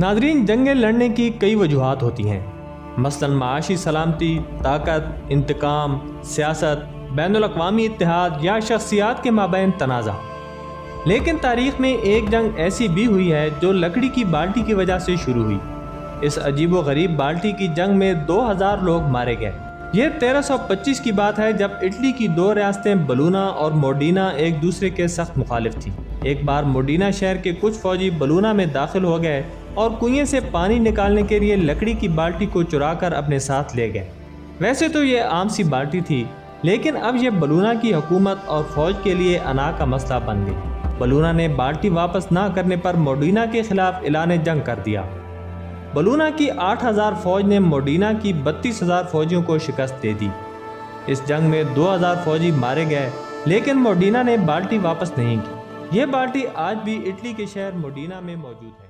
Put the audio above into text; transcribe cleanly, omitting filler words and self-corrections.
नाज़रीन, जंगें लड़ने की कई वजूहात होती हैं, मसलन माशी सलामती, ताकत, इंतकाम, सियासत, बैनुल अक़वामी इत्तेहाद या शख्सियात के माबैन तनाज़ा। लेकिन तारीख़ में एक जंग ऐसी भी हुई है जो लकड़ी की बाल्टी की वजह से शुरू हुई। इस अजीब व गरीब बाल्टी की जंग में 2000 लोग मारे गए। यह 1325 की बात है, जब इटली की दो रियासतें बलूना और मोडीना एक दूसरे के सख्त मुखालिफ थी। एक बार मोडीना शहर के कुछ फौजी बलूना में दाखिल हो गए और कुएं से पानी निकालने के लिए लकड़ी की बाल्टी को चुराकर अपने साथ ले गए। वैसे तो ये आम सी बाल्टी थी, लेकिन अब यह बलूना की हुकूमत और फौज के लिए अना का मसला बन गई। बलूना ने बाल्टी वापस ना करने पर मोडीना के खिलाफ ऐलान जंग कर दिया। बलूना की 8000 फौज ने मोडीना की 32000 फौजियों को शिकस्त दे दी। इस जंग में 2000 फौजी मारे गए, लेकिन मोडीना ने बाल्टी वापस नहीं की। यह बाल्टी आज भी इटली के शहर मोडीना में मौजूद है।